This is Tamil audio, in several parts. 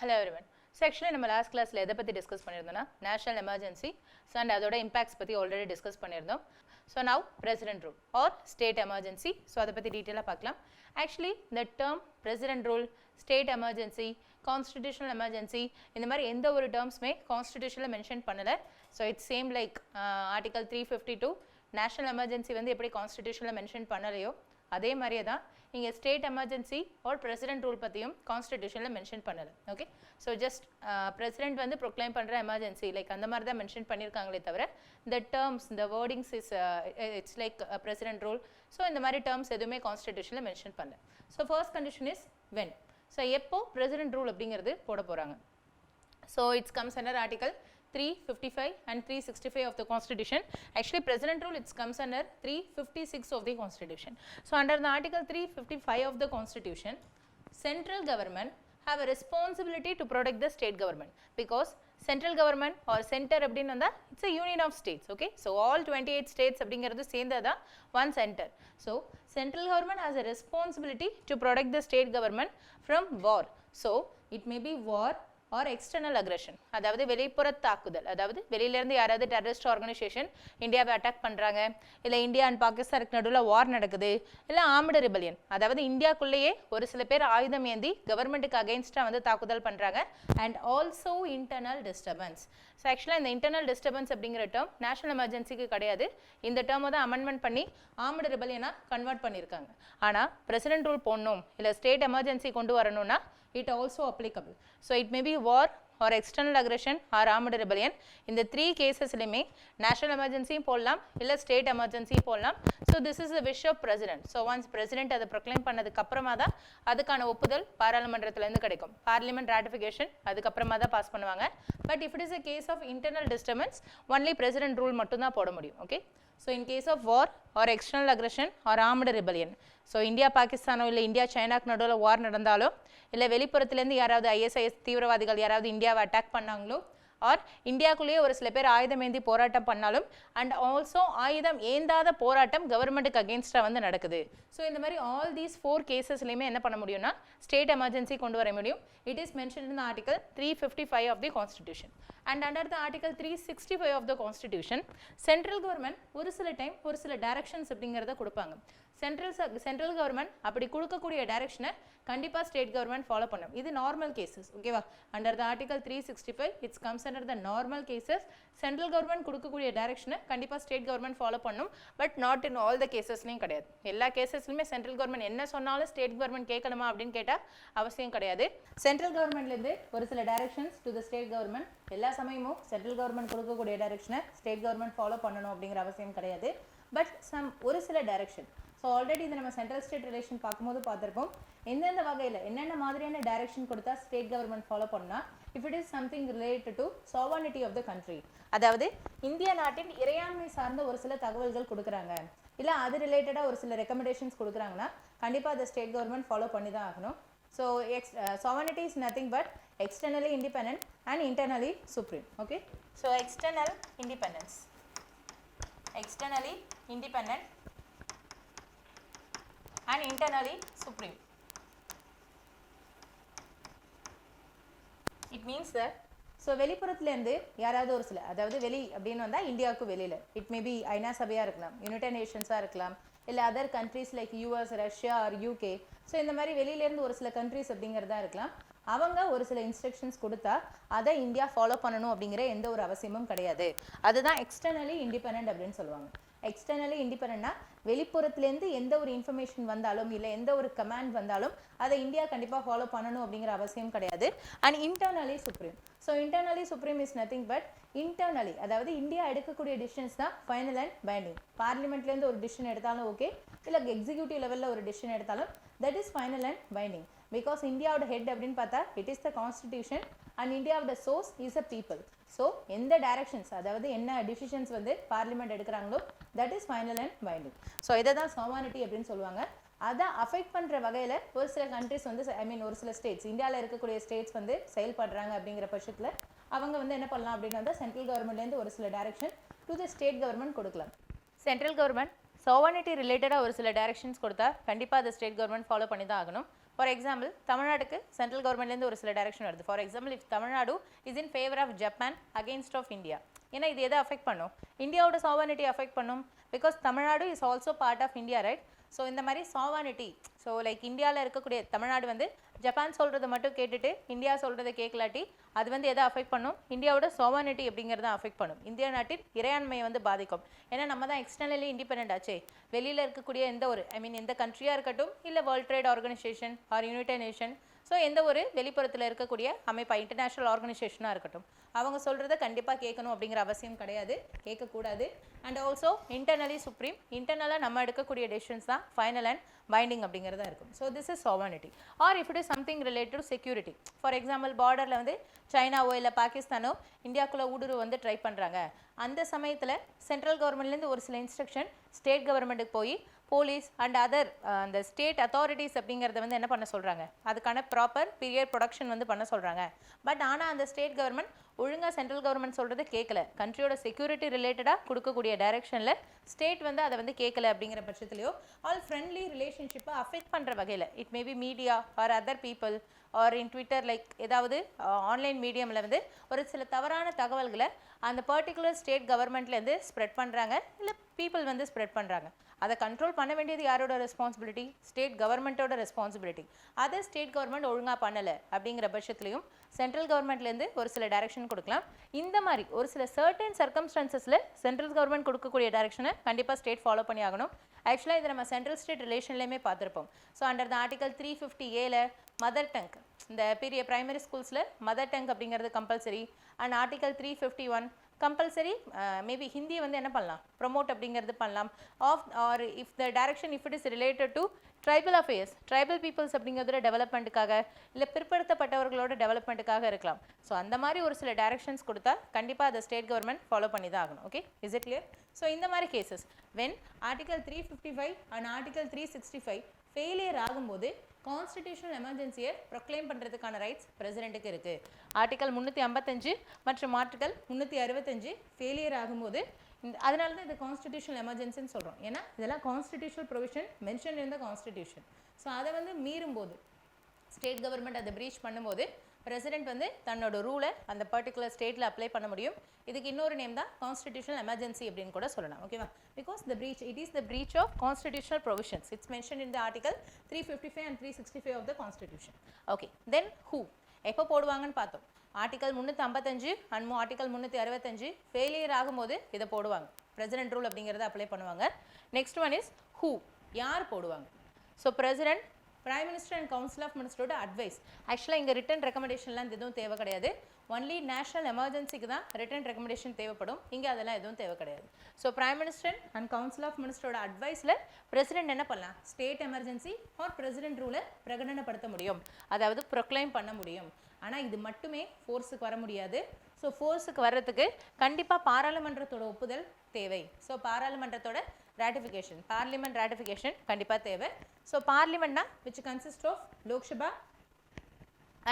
Hello everyone. So actually நம்ம last classல எதை பத்தி டிஸ்கஸ் பண்ணியிருந்தோம்னா national emergency and அதோட impacts பத்தி already டிஸ்கஸ் பண்ணியிருந்தோம். So now president rule or state emergency. So அதை பத்தி டீட்டெயிலாக பார்க்கலாம். Actually the term president rule, state emergency, constitutional emergency இந்த மாதிரி எந்த ஒரு டேர்ம்ஸ்மே கான்ஸ்டிடியூஷனில் மென்ஷன் பண்ணல. So it's same like article 352 national emergency வந்து எப்படி கான்ஸ்டிடியூஷனில் மென்ஷன் பண்ணலையோ அதே மாதிரியே தான் இங்கே state emergency or president rule பற்றியும் கான்ஸ்டிடியூஷனில் மென்ஷன் பண்ணலை. ஓகே, ஸோ ஜஸ்ட் பிரசிடென்ட் வந்து ப்ரொக்ளைம் பண்ணுற எமர்ஜென்சி லைக் அந்த மாதிரி தான் மென்ஷன் பண்ணியிருக்காங்களே தவிர இந்த டேர்ம்ஸ் இந்த wordings is it's like president rule. So இந்த மாதிரி டேர்ம்ஸ் எதுவுமே கான்ஸ்டிடியூஷனில் மென்ஷன் பண்ணல. So first condition is when. So எப்போ பிரசிடென்ட் ரூல் அப்படிங்கிறது போட போகிறாங்க. So it's comes under article 355 and 365 of the constitution. Actually president rule it comes under 356 of the constitution. So under the article 355 of the constitution, central government have a responsibility to protect the state government because central government or center அப்படினு வந்தா it's a union of states. Okay, so all 28 states அப்படிங்கிறது சேர்ந்ததா one center. So central government has a responsibility to protect the state government from war. So it may be war or external aggression, அதாவது வெளிப்புற தாக்குதல், அதாவது வெளியிலேருந்து யாராவது டெரரிஸ்ட் ஆர்கனைசேஷன் இந்தியாவை அட்டாக் பண்ணுறாங்க, இல்லை இந்தியா அண்ட் பாகிஸ்தானுக்கு நடுவில் வார் நடக்குது, இல்லை ஆர்ம்டு ரிபெலியன், அதாவது இந்தியாக்குள்ளேயே ஒரு சில பேர் ஆயுதம் ஏந்தி கவர்மெண்ட்டுக்கு அகெயின்ஸ்டாக வந்து தாக்குதல் பண்ணுறாங்க. And also internal disturbance. So ஆக்சுவலாக இந்த இன்டர்னல் டிஸ்டர்பன்ஸ் அப்படிங்கிற டேர்ம் நேஷனல் எமர்ஜென்சிக்கு கிடையாது. இந்த டேர்மை தான் அமெண்ட்மெண்ட் பண்ணி ஆர்ம்டு ரிபெலியனாக கன்வெர்ட் பண்ணியிருக்காங்க. ஆனால் பிரசிடென்ட் ரூல் போடணும் இல்லை ஸ்டேட் எமர்ஜென்சி கொண்டு வரணும்னா it also applicable. So it may be war or external aggression or armed rebellion. இந்த 3 கேசஸ்லையுமே national emergency போடலாம் இல்லை state emergency போடலாம். So this is the wish of president. So once president அதை proclaim பண்ணதுக்கு அப்புறமா தான் அதுக்கான ஒப்புதல் பாராளுமன்றத்திலேருந்து கிடைக்கும். பார்லிமெண்ட் ratification அதுக்கப்புறமா தான் பாஸ் பண்ணுவாங்க. But if it is a case of internal disturbance, only president rule மட்டும்தான் போட முடியும். Okay, so in case of war or external aggression or armed rebellion, so India பாகிஸ்தானோ இல்லை இந்தியா சைனாக்கு நடுவில் வார் நடந்தாலோ இல்லை வெளிப்புறத்துலேருந்து யாராவது ஐஎஸ்ஐஎஸ் தீவிரவாதிகள் யாராவது இந்தியாவை அட்டாக் பண்ணாங்களோ ஆர் இந்தியாவுக்குள்ளேயே ஒரு சில பேர் ஆயுதம் ஏந்தி போராட்டம் பண்ணாலும் அண்ட் ஆல்சோ ஆயுதம் ஏந்தாத போராட்டம் கவர்மெண்ட்டுக்கு அகேன்ஸ்டாக வந்து நடக்குது. ஸோ இந்த மாதிரி ஆல் தீஸ் 4 கேசஸ்லையுமே என்ன பண்ண முடியும்னா ஸ்டேட் எமர்ஜென்சி கொண்டு வர முடியும். It is mention in article 355 of the constitution. And under the article 365 of the constitution central government ஒரு சில டைம் ஒரு சில டைரக்ஷன்ஸ் அப்படிங்கிறத கொடுப்பாங்க. சென்ட்ரல் கவர்மெண்ட் அப்படி கொடுக்கக்கூடிய டைரக்ஷனை கண்டிப்பாக ஸ்டேட் கவர்மெண்ட் ஃபாலோ பண்ணும். இது நார்மல் கேசஸ். ஓகேவா, under the article 365 it's comes under the normal cases. Central government கொடுக்கக்கூடிய டைரக்ஷனை கண்டிப்பாக ஸ்டேட் கவர்மெண்ட் ஃபாலோ பண்ணும். But not in all the கேசஸ்லையும் கிடையாது. எல்லா கேசஸ்லையுமே சென்ட்ரல் கவர்மெண்ட் என்ன சொன்னாலும் ஸ்டேட் கவர்மெண்ட் கேட்கணுமா அப்படின்னு கேட்டால் அவசியம் கிடையாது. சென்ட்ரல் கவர்மெண்ட்லேருந்து ஒரு சில directions to the state government எல்லா சமயமும் சென்ட்ரல் கவர்மெண்ட் கொடுக்கக்கூடிய டைரக்ஷனை ஸ்டேட் கவர்மெண்ட் ஃபாலோ பண்ணணும் அப்படிங்கிற அவசியம் கிடையாது. பட் ஒரு சில டைரக்ஷன். ஸோ ஆல்ரெடி இது நம்ம சென்ட்ரல் ஸ்டேட் ரிலேஷன் பார்க்கும்போது பார்த்துருப்போம். எந்தெந்த வகையில் என்னென்ன மாதிரியான டைரக்ஷன் கொடுத்தா ஸ்டேட் கவர்மெண்ட் ஃபாலோ பண்ணால் if it is something related to sovereignty of the country, அதாவது இந்திய நாட்டின் இறையாண்மை சார்ந்த ஒரு சில தகவல்கள் கொடுக்குறாங்க இல்லை அது ரிலேட்டடாக ஒரு சில ரெக்கமெண்டேஷன்ஸ் கொடுக்குறாங்கன்னா கண்டிப்பாக அதை ஸ்டேட் கவர்மெண்ட் ஃபாலோ பண்ணி தான் ஆகணும். So sovereignty is nothing but externally independent and internally supreme. Okay, so externally independent and internally supreme. It means that so வெளிப்புறத்துலேருந்து யாராவது ஒரு சில, அதாவது வெளி அப்படின்னு வந்தால் இந்தியாவுக்கு வெளியில் இட் மே பி ஐநா சபையாக இருக்கலாம், யுனைடெட் நேஷன்ஸாக இருக்கலாம், இல்லை other countries like US, Russia or UK. So இந்த மாதிரி வெளியிலேருந்து ஒரு சில கண்ட்ரீஸ் அப்படிங்கிறதா இருக்கலாம். அவங்க ஒரு சில இன்ஸ்ட்ரக்ஷன்ஸ் கொடுத்தா அதை இந்தியா ஃபாலோ பண்ணணும் அப்படிங்கிற எந்த ஒரு அவசியமும் கிடையாது. அதுதான் எக்ஸ்டர்னலி இண்டிபெண்டன்ட் அப்படின்னு சொல்லுவாங்க. எக்ஸ்டர்னலி இண்டிபெண்டன்ட்னா வெளிப்புறத்துலேருந்து எந்த ஒரு இன்ஃபர்மேஷன் வந்தாலும் இல்லை எந்த ஒரு கமாண்ட் வந்தாலும் அதை இந்தியா கண்டிப்பாக ஃபாலோ பண்ணணும் அப்படிங்கிற அவசியம் கிடையாது. And internally supreme. So internally supreme is nothing but internally, அதாவது இந்தியா எடுக்கக்கூடிய டிசிஷன்ஸ் தான் ஃபைனல் அண்ட் பைண்டிங். பார்லிமெண்ட்லேருந்து ஒரு டிசிஷன் எடுத்தாலும் ஓகே, இல்லை எக்ஸிக்யூட்டிவ் லெவலில் ஒரு டிசிஷன் எடுத்தாலும் that is final and binding. Because இந்தியாவோட ஹெட் அப்படின்னு பார்த்தா it is the constitution and இந்தியாவோட source is a people. So எந்த டைரக்ஷன்ஸ், அதாவது என்ன டிசிஷன்ஸ் வந்து பார்லிமெண்ட் எடுக்கிறாங்களோ that is final and binding. So இதை தான் சாவர்னிட்டி அப்படின்னு சொல்லுவாங்க. அதை அஃபெக்ட் பண்ணுற வகையில் ஒரு சில கண்ட்ரிஸ் வந்து ஒரு சில ஸ்டேட்ஸ், இந்தியாவில் இருக்கக்கூடிய ஸ்டேட்ஸ் வந்து செயல்படுறாங்க அப்படிங்கிற பட்சத்தில் அவங்க வந்து என்ன பண்ணலாம் அப்படின்னு வந்தால் சென்ட்ரல் கவர்மெண்ட்லேருந்து ஒரு சில direction to the state government கொடுக்கலாம். சென்ட்ரல் கவர்மெண்ட் சாவர்னிட்டி ரிலேட்டடாக ஒரு சில டைரக்ஷன்ஸ் கொடுத்தா கண்டிப்பாக அதை ஸ்டேட் கவர்மெண்ட் ஃபாலோ பண்ணி தான் ஆகணும். ஃபார் எக்ஸாம்பிள் தமிழ்நாட்டுக்கு சென்ட்ரல் கவர்மெண்ட்லேருந்து ஒரு சில டைரக்ஷன் வருது. For example if Tamil Nadu is in favour of Japan against of India, ஏன்னா இது எதை அஃபெக்ட் பண்ணும்? இந்தியாவோட சாவர்னிட்டி அஃபெக்ட் பண்ணும். Because Tamil Nadu is also part of India, right? So இந்த மாதிரி சாவர்னிட்டி, ஸோ லைக் இந்தியாவில் இருக்கக்கூடிய தமிழ்நாடு வந்து ஜப்பான் சொல்கிறத மட்டும் கேட்டுட்டு இந்தியா சொல்கிறத கேட்கலாட்டி அது வந்து எதை அஃபெக்ட் பண்ணும்? இந்தியாவோட சாவர்னிட்டி அப்படிங்கிறத அஃபெக்ட் பண்ணும். இந்திய நாட்டின் இறையாண்மையை வந்து பாதிக்கும். ஏன்னா நம்ம தான் எக்ஸ்டர்னலி இண்டிபெண்ட் ஆச்சே. வெளியில் இருக்கக்கூடிய எந்த ஒரு எந்த கண்ட்ரியாக இருக்கட்டும், இல்லை world trade organisation R United nation, so எந்த ஒரு வெளிப்புறத்தில் இருக்கக்கூடிய அமைப்பா இன்டர்நேஷ்னல் ஆர்கனைசேஷனாக இருக்கட்டும், அவங்க சொல்கிறத கண்டிப்பாக கேட்கணும் அப்படிங்கிற அவசியம் கிடையாது, கேட்கக்கூடாது. அண்ட் ஆல்சோ இன்டர்னலி சுப்ரீம், இன்டர்னலாக நம்ம எடுக்கக்கூடிய டெசிஷன்ஸ் தான் ஃபைனல் அண்ட் பைண்டிங் அப்படிங்கிறதா இருக்கும். So this is sovereignty. Or if it is something related to security, for example பார்டரில் வந்து சைனாவோ இல்லை பாகிஸ்தானோ இந்தியாவுக்குள்ளே ஊடுருவ வந்து ட்ரை பண்ணுறாங்க. அந்த சமயத்தில் சென்ட்ரல் கவர்மெண்ட்லேருந்து ஒரு சில இன்ஸ்ட்ரக்ஷன் ஸ்டேட் கவர்மெண்ட்டுக்கு போய் போலீஸ் அண்ட் அதர் அந்த ஸ்டேட் அத்தாரிட்டிஸ் அப்படிங்கிறத வந்து என்ன பண்ண சொல்கிறாங்க, அதுக்கான ப்ராப்பர் பீரியட் ப்ரொடக்ஷன் வந்து பண்ண சொல்கிறாங்க. பட் ஆனால் அந்த ஸ்டேட் கவர்மெண்ட் ஒழுங்காக சென்ட்ரல் கவர்மெண்ட் சொல்கிறது கேட்கல, கண்ட்ரியோட செக்யூரிட்டி ரிலேட்டடாக கொடுக்கக்கூடிய டைரக்ஷனில் ஸ்டேட் வந்து அதை வந்து கேட்கல அப்படிங்கிற பட்சத்துலையோ ஆல் ஃப்ரெண்ட்லி ரிலேஷன்ஷிப்பை அஃபெக்ட் பண்ணுற வகையில், it maybe media or other people or in Twitter like ஏதாவது ஆன்லைன் மீடியமில் வந்து ஒரு சில தவறான தகவல்களை அந்த பர்டிகுலர் ஸ்டேட் கவர்மெண்ட்லேருந்து ஸ்ப்ரெட் பண்ணுறாங்க, இல்லை பீப்புள் வந்து ஸ்ப்ரெட் பண்ணுறாங்க. அதை கண்ட்ரோல் பண்ண வேண்டியது யாரோட ரெஸ்பான்சிபிலிட்டி? ஸ்டேட் கவர்மெண்ட்டோட ரெஸ்பான்சிபிலிட்டி. அதை ஸ்டேட் கவர்மெண்ட் ஒழுங்காக பண்ணலை அப்படிங்கிற பட்சத்துலையும் சென்ட்ரல் கவர்மெண்ட்லேருந்து ஒரு சில டைரக்ஷன் கொடுக்கலாம். இந்த மாதிரி ஒரு சில சர்டன் சர்க்கம்ஸ்டான்சஸில் சென்ட்ரல் கவர்மெண்ட் கொடுக்கக்கூடிய டைரக்ஷனை கண்டிப்பாக ஸ்டேட் ஃபாலோ பண்ணி ஆகணும். ஆக்சுவலாக இதை நம்ம சென்ட்ரல் ஸ்டேட் ரிலேஷன்லேயுமே பார்த்துருப்போம். So under the article 350A mother tongue, இந்த பெரிய பிரைமரி ஸ்கூல்ஸில் மதர் டங் அப்படிங்கிறது compulsory. And article 351 compulsory maybe ஹிந்தியை வந்து என்ன பண்ணலாம், ப்ரொமோட் அப்படிங்கிறது பண்ணலாம். Of or if the direction if it is related to tribal affairs, tribal peoples அப்படிங்கிறதோட டெவலப்மெண்ட்டுக்காக, இல்லை பிற்படுத்தப்பட்டவர்களோட டெவலப்மெண்ட்டுக்காக இருக்கலாம். ஸோ அந்த மாதிரி ஒரு சில டைரக்ஷன்ஸ் கொடுத்தா கண்டிப்பாக அதை ஸ்டேட் கவர்மெண்ட் ஃபாலோ பண்ணி தான் ஆகணும். Okay, is it clear? So இந்த மாதிரி cases when article 355 and article 365 failure ஆகும்போது கான்ஸ்டிடியூஷனல் எமர்ஜென்சியை ப்ரொக்ளைம் பண்ணுறதுக்கான ரைட்ஸ் பிரசிடெண்ட்டுக்கு இருக்குது. ஆர்டிகல் 355 மற்றும் ஆர்டிகல் 365 ஃபெயிலியர் ஆகும்போது அதனால தான் இது கான்ஸ்டிடியூஷனல் எமர்ஜென்சின்னு சொல்கிறோம். ஏன்னா இதெல்லாம் constitutional provision mention in the constitution. So அதை வந்து மீறும்போது ஸ்டேட் கவர்மெண்ட் அதை பிரீச் பண்ணும்போது பிரசிடென்ட் வந்து தன்னோட ரூலை அந்த பர்டிகுலர் ஸ்டேட்டில் அப்ளை பண்ண முடியும். இதுக்கு இன்னொரு நேம் தான் கான்ஸ்டிடியூஷனல் எமர்ஜென்சி அப்படின்னு கூட சொல்லலாம். ஓகேவா? Because the breach, it is the breach of constitutional provisions. It's mention in the article 355 and 365 of the constitution. Okay, then who எப்போ போடுவாங்கன்னு பார்த்தோம். ஆர்டிகல் 355 அண்ட் ஆர்டிகல் 365 ஃபெயிலியர் ஆகும்போது இதை போடுவாங்க. பிரசிடென்ட் ரூல் அப்படிங்கிறத அப்ளை பண்ணுவாங்க. நெக்ஸ்ட் ஒன் இஸ் ஹூ, யார் போடுவாங்க. So president, prime minister and council of மினிஸ்டரோட அட்வைஸ். ஆக்சுவலாக இங்கே ரிட்டன் ரெக்கமெண்டேஷன்லாம் எதுவும் தேவை கிடையாது. ஒன்லி நேஷனல் எமர்ஜென்சிக்கு தான் ரிட்டன் ரெக்கமெண்டேஷன் தேவைப்படும். இங்கே அதெல்லாம் எதுவும் தேவை கிடையாது. So prime minister and council of மினிஸ்டரோட அட்வைஸில் பிரசிடென்ட் என்ன பண்ணலாம், ஸ்டேட் எமர்ஜென்சி ஆர் பிரசிடென்ட் ரூலை பிரகடனப்படுத்த முடியும், அதாவது ப்ரொக்ளைம் பண்ண முடியும். ஆனால் இது மட்டுமே ஃபோர்ஸுக்கு வர முடியாது. ஸோ ஃபோர்ஸுக்கு வர்றதுக்கு கண்டிப்பாக பாராளுமன்றத்தோட ஒப்புதல் தேவை. ஸோ பாராளுமன்றத்தோட ratification, parliament ratification கண்டிப்பாக தேவை. ஸோ பார்லிமெண்ட்னா which consists of Lok Sabha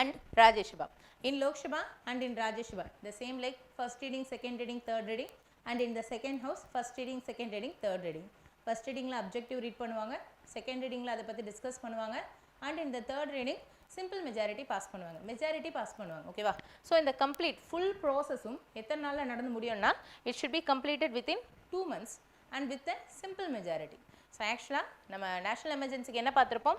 and Rajya Sabha. In Lok Sabha and in Rajya Sabha, the same like first reading, second reading, third reading, and in the second house first reading, second reading, third reading. First readingல objective read பண்ணுவாங்க, second readingல அதை பற்றி டிஸ்கஸ் பண்ணுவாங்க, and in the third reading simple majority pass பண்ணுவாங்க, மெஜாரிட்டி பாஸ் பண்ணுவாங்க. ஓகேவா? ஸோ இந்த கம்ப்ளீட் ஃபுல் ப்ராசஸும் எத்தனை நாளில் நடந்து முடியும்னா it should be completed within 2 months and with a simple majority. So ஆக்சுவலாக நம்ம நேஷனல் எமர்ஜென்சிக்கு என்ன பார்த்துருப்போம்,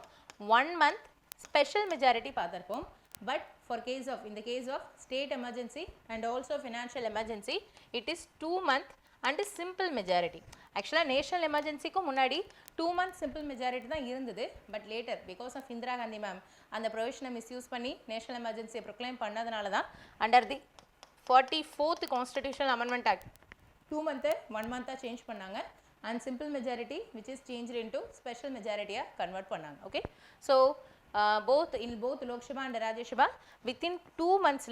1 month ஸ்பெஷல் மெஜாரிட்டி பார்த்துருப்போம். But for case of, in the case of state emergency and also financial emergency, it is 2 month and simple majority. Actually national emergency க்கு முன்னாடி 2 month simple majority தான் இருந்தது. But later because of Indira Gandhi ma'am அந்த provision misuse பண்ணி national emergency proclaim பண்ணதுனால தான் under the 44th constitutional amendment act 2 month 1 month change பண்ணாங்க and simple majority which is changed into special majority convert பண்ணாங்க. Okay, so both Lok Sabha and Rajya Sabha within 2 months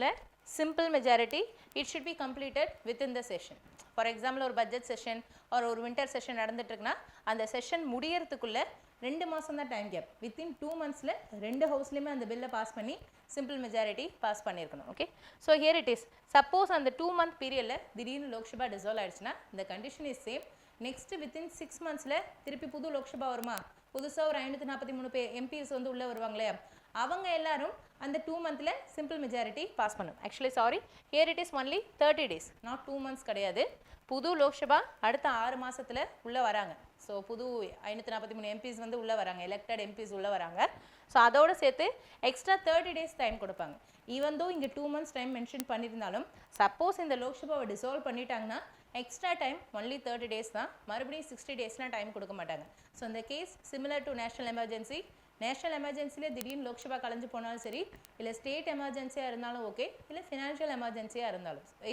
simple majority it should be completed within the session. For example ஒரு budget session or ஒரு winter session நடந்துட்டு இருக்குன்னா அந்த session முடியறதுக்குள்ள 2 மாசம் தான் டைம் கேப். within 2 monthsல ரெண்டு ஹவுஸ்லயுமே அந்த பில்லை பாஸ் பண்ணி simple majority பாஸ் பண்ணியிருக்கணும். Okay, so here it is. Suppose அந்த 2 month பீரியட்ல திடீர்னு லோக் சபா டிசால்வ் ஆயிடுச்சுன்னா the condition is same. Next within 6 monthsல திருப்பி புது லோக்சபா வருமா, புதுசாக ஒரு 543 எம்பிஸ் வந்து உள்ளே வருவாங்களே, அவங்க எல்லாரும் அந்த 2 monthல சிம்பிள் மெஜாரிட்டி பாஸ் பண்ணும். Actually sorry, here it is only 30 days, not 2 months கிடையாது. புது லோக்சபா அடுத்த 6 மாதத்தில் உள்ளே வராங்க. ஸோ புது 543 எம்பிஸ் வந்து உள்ளே வராங்க, எலெக்டட் எம்பிஸ் உள்ளே வராங்க. ஸோ அதோடு சேர்த்து எக்ஸ்ட்ரா 30 days டைம் கொடுப்பாங்க. ஈவன் தோ இங்கே 2 months டைம் மென்ஷன் பண்ணியிருந்தாலும் சப்போஸ் இந்த லோக்சபாவை டிசால்வ் பண்ணிட்டாங்கன்னா எக்ஸ்ட்ரா டைம் ஒன்லி 30 days தான், மறுபடியும் 60 daysலாம் டைம் கொடுக்க மாட்டாங்க. ஸோ இந்த case similar to national emergency. National எமர்ஜென்சியில் திடீர்னு லோக்சபா கலைஞ்சு போனாலும் சரி, இல்லை ஸ்டேட் எமர்ஜென்சியாக இருந்தாலும் ஓகே, இல்லை ஃபினான்ஷியல் எமர்ஜென்சியாக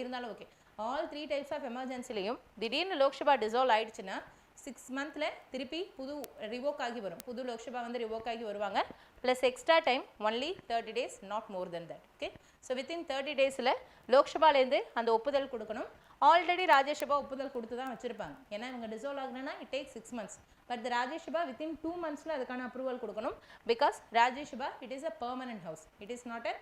இருந்தாலும் ஓகே, ஆல் 3 types ஆஃப் எமர்ஜென்சிலையும் திடீர்னு லோக்சபா டிசால்வ் ஆயிடுச்சுன்னா 6 monthல திருப்பி புது ரிவோக் ஆகி வரும், புது லோக்சபா வந்து ரிவோக் ஆகி வருவாங்க. Plus extra time only 30 days, not more than that. Okay, so within 30 daysல லோக்சபாலேருந்து அந்த ஒப்புதல் கொடுக்கணும். ஆல்ரெடி ராஜ்யசபா ஒப்புதல் கொடுத்து தான் வச்சுருப்பாங்க. ஏன்னா இவங்க டிசால்வ் ஆகணும்னா it take 6 months. But the Rajya Sabha within 2 monthsல அதுக்கான அப்ரூவல் கொடுக்கணும். Because Rajya Sabha it is a permanent house, it is not a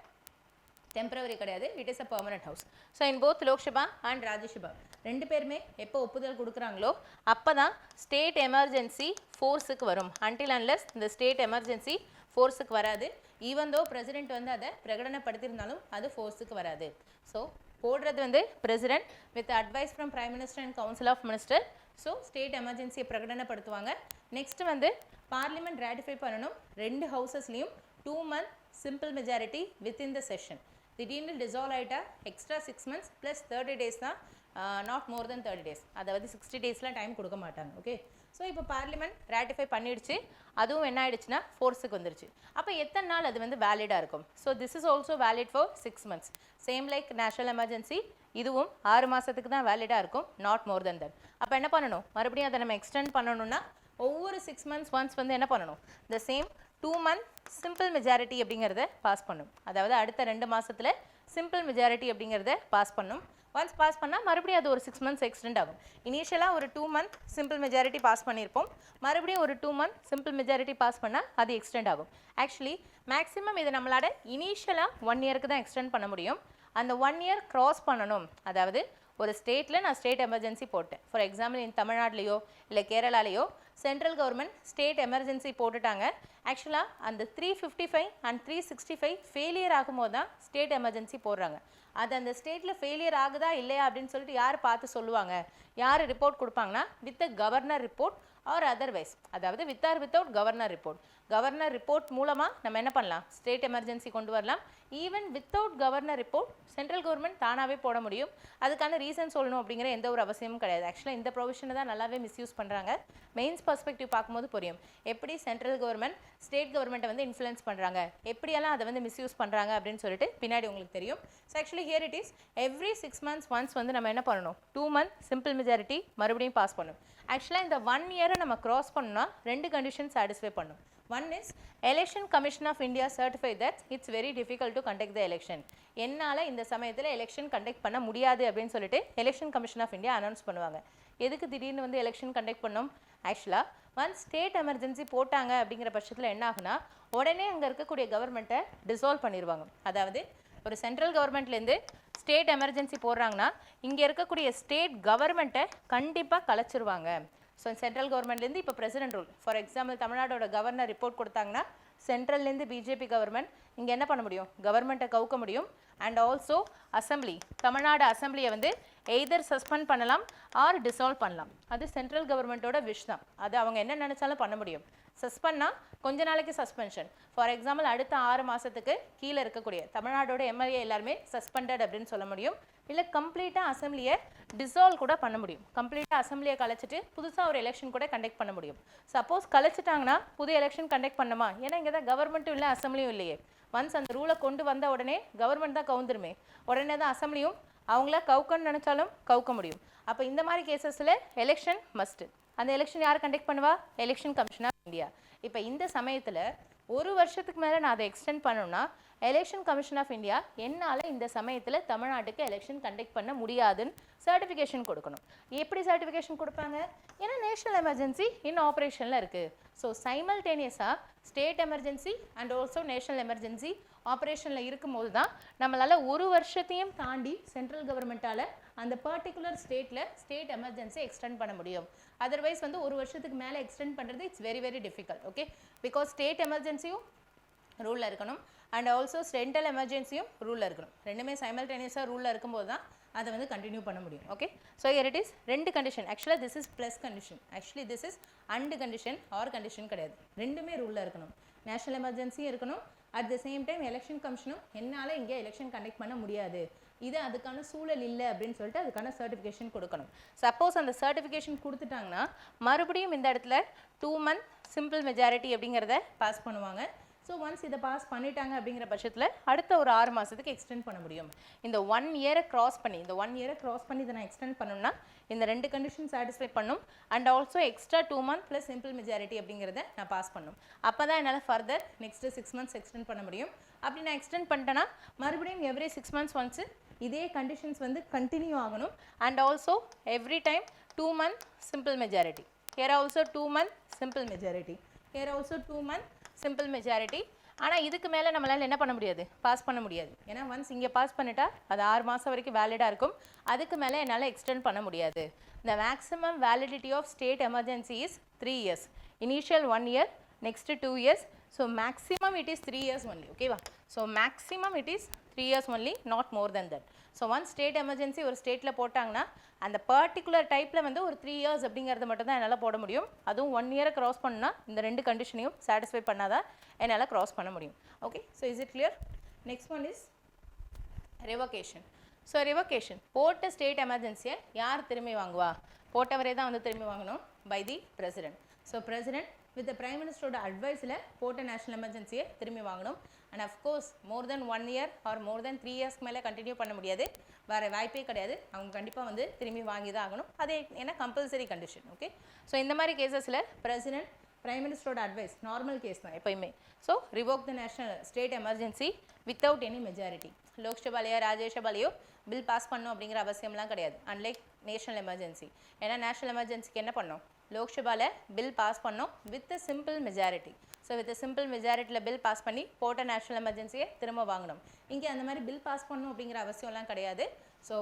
temporary கிடையாது, it is a permanent house. So in both Lok Sabha and Rajya Sabha ரெண்டு பேருமே எப்போ ஒப்புதல் கொடுக்குறாங்களோ அப்போ தான் ஸ்டேட் எமர்ஜென்சி ஃபோர்ஸுக்கு வரும். அன்டில் அன்லெஸ் இந்த ஸ்டேட் எமர்ஜென்சி ஃபோர்ஸுக்கு வராது. ஈவன் தோ பிரசிடென்ட் வந்து அதை பிரகடனப்படுத்தியிருந்தாலும் அது ஃபோர்ஸுக்கு வராது. ஸோ போடுறது வந்து president with advice from prime minister and council of minister. So state எமர்ஜென்சியை பிரகடனப்படுத்துவாங்க. நெக்ஸ்ட் வந்து பார்லிமெண்ட் ரேட்டிஃபை பண்ணணும். 2 houses-லையும் 2 month simple majority within the session. திடீர்னு டிசால்வ் ஆகிட்டா எக்ஸ்ட்ரா 6 months ப்ளஸ் 30 days தான், நாட் மோர் தென் 30 days. அதாவது 60 daysலாம் டைம் கொடுக்க மாட்டாங்க. ஓகே, ஸோ இப்போ பார்லிமெண்ட் ரேட்டிஃபை பண்ணிடுச்சு, அதுவும் என்ன ஆயிடுச்சுன்னா ஃபோர்ஸுக்கு வந்துருச்சு. அப்போ எத்தனை நாள் அது வந்து வேலிடாக இருக்கும்? So this is also valid for 6 months. Same like national emergency, இதுவும் 6 மாதத்துக்கு தான் வேலிடாக இருக்கும், நாட் மோர் தென் தட். அப்போ என்ன பண்ணணும், மறுபடியும் அதை நம்ம எக்ஸ்டெண்ட் பண்ணணும்னா ஒவ்வொரு 6 months ஒன்ஸ் வந்து என்ன பண்ணணும், the same 2 month simple majority அப்படிங்கிறத பாஸ் பண்ணும். அதாவது அடுத்த 2 மாதத்தில் சிம்பிள் மெஜாரிட்டி அப்படிங்கிறத பாஸ் பண்ணும். ஒன்ஸ் பாஸ் பண்ணால் மறுபடியும் அது ஒரு 6 months எக்ஸ்டெண்ட் ஆகும். இனிஷியலாக ஒரு 2 month சிம்பிள் மெஜாரிட்டி பாஸ் பண்ணியிருப்போம், மறுபடியும் ஒரு 2 month சிம்பிள் மெஜாரிட்டி பாஸ் பண்ணால் அது எக்ஸ்டெண்ட் ஆகும். ஆக்சுவலி மேக்ஸிமம் இதை நம்மளால் இனிஷியலாக 1 yearக்கு தான் எக்ஸ்டெண்ட் பண்ண முடியும். அந்த 1 year க்ராஸ் பண்ணணும். அதாவது ஒரு ஸ்டேட்டில் நான் ஸ்டேட் எமர்ஜென்சி போட்டேன், ஃபார் எக்ஸாம்பிள் இந்த தமிழ்நாட்டிலையோ இல்லை கேரளாலேயோ சென்ட்ரல் கவர்மெண்ட் ஸ்டேட் எமர்ஜென்சி போட்டுட்டாங்க. ஆக்சுவலாக அந்த 355 அண்ட் 365 ஃபெயிலியர் ஆகும்போது தான் ஸ்டேட் எமர்ஜென்சி போடுறாங்க. அது அந்த ஸ்டேட்டில் ஃபெயிலியர் ஆகுதா இல்லையா அப்படின்னு சொல்லிட்டு யார் பார்த்து சொல்லுவாங்க, யார் ரிப்போர்ட் கொடுப்பாங்கன்னா with the governor report or otherwise, அதாவது with or without governor report. Governor report மூலமாக நம்ம என்ன பண்ணலாம், ஸ்டேட் எமர்ஜென்சி கொண்டு வரலாம். Even without governor report central government தானாகவே போட முடியும். அதுக்கான ரீசன் சொல்லணும் அப்படிங்கிற எந்த ஒரு அவசியமும் கிடையாது. ஆக்சுவலாக இந்த ப்ரொவிஷனை தான் நல்லாவே மிஸ்யூஸ் பண்ணுறாங்க. மெயின்ஸ் பர்ஸ்பெக்டிவ் பார்க்கும்போது புரியும் எப்படி சென்ட்ரல் கவர்மெண்ட் ஸ்டேட் கவர்மெண்ட்டை வந்து இன்ஃப்ளூயன்ஸ் பண்ணுறாங்க, எப்படியெல்லாம் அதை வந்து மிஸ்யூஸ் பண்ணுறாங்க அப்படின்னு சொல்லிட்டு பின்னாடி உங்களுக்கு தெரியும். So actually here it is every 6 months once வந்து நம்ம என்ன பண்ணணும், 2 month சிம்பிள் மெஜாரிட்டி மறுபடியும் பாஸ் பண்ணணும். ஆக்சுவலாக இந்த 1 year நம்ம க்ராஸ் பண்ணோம்னா 2 conditions சாட்டிஸ்ஃபை பண்ணும். One is Election Commission of India certified that it's very difficult to conduct the election. என்னால் இந்த சமயத்தில் எலெக்ஷன் கண்டக்ட் பண்ண முடியாது அப்படின்னு சொல்லிட்டு election commission of India announce பண்ணுவாங்க. எதுக்கு திடீர்னு வந்து எலெக்ஷன் கண்டக்ட் பண்ணோம், ஆக்சுவலாக ஒன்ஸ் ஸ்டேட் எமர்ஜென்சி போட்டாங்க அப்படிங்கிற பட்சத்தில் என்ன ஆகுனா உடனே அங்கே இருக்கக்கூடிய கவர்மெண்ட்டை டிசால்வ் பண்ணிடுவாங்க. அதாவது ஒரு சென்ட்ரல் கவர்மெண்ட்லேருந்து ஸ்டேட் எமர்ஜென்சி போடுறாங்கன்னா இங்கே இருக்கக்கூடிய ஸ்டேட் கவர்மெண்ட்டை கண்டிப்பாக கலைச்சிருவாங்க. ஸோ சென்ட்ரல் கவர்மெண்ட்லேருந்து இப்போ பிரசிடென்ட் ரூல், ஃபார் எக்ஸாம்பிள் தமிழ்நாடோட கவர்னர் ரிப்போர்ட் கொடுத்தாங்கன்னா சென்ட்ரல்லேருந்து பிஜேபி கவர்மெண்ட் இங்கே என்ன பண்ண முடியும், கவர்மெண்ட்டை கவுக்க முடியும். அண்ட் ஆல்சோ அசம்பிளி, தமிழ்நாடு அசம்பிளியை வந்து எய்தர் சஸ்பெண்ட் பண்ணலாம் ஆர் டிசால்வ் பண்ணலாம். அது சென்ட்ரல் கவர்மெண்ட்டோட விஷ் தான், அது அவங்க என்ன நினச்சாலும் பண்ண முடியும். சஸ்பெண்ட்னா கொஞ்ச நாளைக்கு சஸ்பென்ஷன், ஃபார் எக்ஸாம்பிள் அடுத்த 6 மாதத்துக்கு கீழே இருக்கக்கூடிய தமிழ்நாடோட எம்எல்ஏ எல்லாருமே சஸ்பெண்டட் அப்படின்னு சொல்ல முடியும். இல்லை கம்ப்ளீட்டாக அசம்பிளியை டிசால்வ் கூட பண்ண முடியும். கம்ப்ளீட்டாக அசம்பிளியை கலைச்சிட்டு புதுசாக ஒரு எலெக்ஷன் கூட கண்டக்ட் பண்ண முடியும். சப்போஸ் கலைச்சிட்டாங்கன்னா புது எலெக்ஷன் கண்டக்ட் பண்ணுமா, ஏன்னா இங்கே தான் கவர்மெண்ட்டும் இல்லை அசம்பிளியும் இல்லையே. ஒன்ஸ் அந்த ரூலை கொண்டு வந்த உடனே கவர்மெண்ட் தான் கவுந்துருமே, உடனே தான் அசம்பிளியும் அவங்கள கவுக்கன்னு நினச்சாலும் கவுக்க முடியும். அப்போ இந்த மாதிரி கேசஸில் எலெக்ஷன் மஸ்ட்டு. அந்த எலெக்ஷன் யார் கண்டக்ட் பண்ணுவா, எலெக்ஷன் கமிஷன் ஆஃப் இந்தியா. இப்போ இந்த சமயத்தில் 1 வருஷத்துக்கு மேலே நான் அதை எக்ஸ்டெண்ட் பண்ணணும்னா எலெக்ஷன் கமிஷன் ஆஃப் இந்தியா என்னால் இந்த சமயத்தில் தமிழ்நாட்டுக்கு எலெக்ஷன் கண்டக்ட் பண்ண முடியாதுன்னு சர்டிஃபிகேஷன் கொடுக்கணும். எப்படி சர்டிஃபிகேஷன் கொடுப்பாங்க, ஏன்னா நேஷனல் எமர்ஜென்சி இன் ஆப்ரேஷனில் இருக்குது. ஸோ சைமல்டேனியஸாக state emergency and also national emergency ஆப்ரேஷனில் இருக்கும்போது தான் நம்மளால் ஒரு வருஷத்தையும் தாண்டி சென்ட்ரல் கவர்மெண்ட்டால் அந்த பர்டிகுலர் ஸ்டேட்டில் ஸ்டேட் எமர்ஜென்சி எக்ஸ்டெண்ட் பண்ண முடியும். அதர்வைஸ் வந்து ஒரு வருஷத்துக்கு மேலே எக்ஸ்டெண்ட் பண்ணுறது it's very very difficult. Okay, because state எமர்ஜென்சியும் ரூலில் இருக்கணும் அண்ட் ஆல்சோ சென்ட்ரல் எமர்ஜென்சியும் ரூலில் இருக்கணும். ரெண்டுமே சைமல்டேனியஸாக ரூலில் இருக்கும்போது தான் அதை வந்து கண்டினியூ பண்ண முடியும். Okay, so here it is ரெண்டு கண்டிஷன். ஆக்சுவலாக this is plus condition, actually this is and condition or condition கிடையாது. ரெண்டுமே ரூலில் இருக்கணும். நேஷனல் எமர்ஜென்சியும் இருக்கணும், at the same time election கமிஷனும் என்னால் இங்கே எலெக்ஷன் கண்டக்ட் பண்ண முடியாது, இது அதுக்கான சூழல் இல்லை அப்படின்னு சொல்லிட்டு அதுக்கான சர்டிஃபிகேஷன் கொடுக்கணும். சப்போஸ் அந்த சர்டிஃபிகேஷன் கொடுத்துட்டாங்கன்னா மறுபடியும் இந்த இடத்துல 2 month சிம்பிள் மெஜாரிட்டி அப்படிங்கிறத பாஸ் பண்ணுவாங்க. ஸோ ஒன்ஸ் இதை பாஸ் பண்ணிட்டாங்க அப்படிங்கிற பட்சத்தில் அடுத்த ஒரு 6 மாதத்துக்கு எக்ஸ்டெண்ட் பண்ண முடியும். இந்த 1 year க்ராஸ் பண்ணி இதை நான் எக்ஸ்டெண்ட் பண்ணணும்னா இந்த 2 கண்டிஷன் சாட்டிஸ்ஃபை பண்ணும் and also extra 2 month plus symbol majority அப்படிங்கிறத நான் பாஸ் பண்ணும். அப்போ தான் என்னால் ஃபர்தர் நெக்ஸ்ட்டு 6 months எக்ஸ்டெண்ட் பண்ண முடியும். அப்படி நான் எக்ஸ்டெண்ட் பண்ணிட்டேன்னா மறுபடியும் எவ்ரி 6 months ஒன்ஸு இதே கண்டிஷன்ஸ் வந்து கண்டினியூ ஆகணும் and also every time 2 month simple majority. Here also 2 month simple majority. Here also 2 month simple majority. ஆனால் இதுக்கு மேலே நம்மளால் என்ன பண்ண முடியாது, பாஸ் பண்ண முடியாது. ஏன்னா ஒன்ஸ் இங்கே பாஸ் பண்ணிட்டா அது 6 மாதம் வரைக்கும் வேலிடாக இருக்கும். அதுக்கு மேலே என்னால் எக்ஸ்டெண்ட் பண்ண முடியாது. The maximum validity of state emergency is 3 years. Initial 1 year, next 2 years. So maximum it is 3 years only. ஓகேவா? So maximum it is 3 years only, not more than that. So once state emergency ஒரு ஸ்டேட்டில் போட்டாங்கன்னா அந்த பர்டிகுலர் டைப்பில் வந்து ஒரு 3 years அப்படிங்கிறது மட்டும் தான் என்னால் போட முடியும். அதுவும் 1 year க்ராஸ் பண்ணால் இந்த 2 கண்டிஷனையும் சாட்டிஸ்ஃபை பண்ணாதான் என்னால் க்ராஸ் பண்ண முடியும். Okay, so is it clear? Next one is revocation. So revocation, போட்ட ஸ்டேட் எமர்ஜென்சியை யார் திரும்பி வாங்குவா? போட்டவரே தான் வந்து திரும்பி வாங்கணும், by the president. So president with prime மினிஸ்டரோட அட்வைஸில் போட்ட நேஷனல் எமர்ஜென்சியை திரும்பி வாங்கணும். And of course more than 1 year or more than 3 years மேலே கண்டினியூ பண்ண முடியாது, வேறு வாய்ப்பே கிடையாது. அவங்க கண்டிப்பாக வந்து திரும்பி வாங்கி தான் ஆகணும். அது ஏன்னா கம்பல்சரி கண்டிஷன். ஓகே, ஸோ இந்த மாதிரி கேசஸில் பிரசிடென்ட் பிரைம் மினிஸ்டரோட அட்வைஸ் நார்மல் கேஸ் தான் எப்பயுமே. So revoke the national state emergency without any majority. லோக்சபாலையோ ராஜ்யசபாலையோ பில் பாஸ் பண்ணணும் அப்படிங்கிற அவசியம்லாம் கிடையாது, அன்லைக் நேஷனல் எமர்ஜென்சி. ஏன்னா நேஷனல் எமர்ஜென்சிக்கு என்ன பண்ணோம், லோக்சபாவில் பில் பாஸ் பண்ணோம் with a simple majority. So with simple மெஜாரிட்டியில் பில் பாஸ் பண்ணி போட்ட நேஷனல் எமர்ஜென்சியை திரும்ப வாங்கணும். இங்கே அந்த மாதிரி பில் பாஸ் பண்ணணும் அப்படிங்கிற அவசியம்லாம் கிடையாது. ஸோ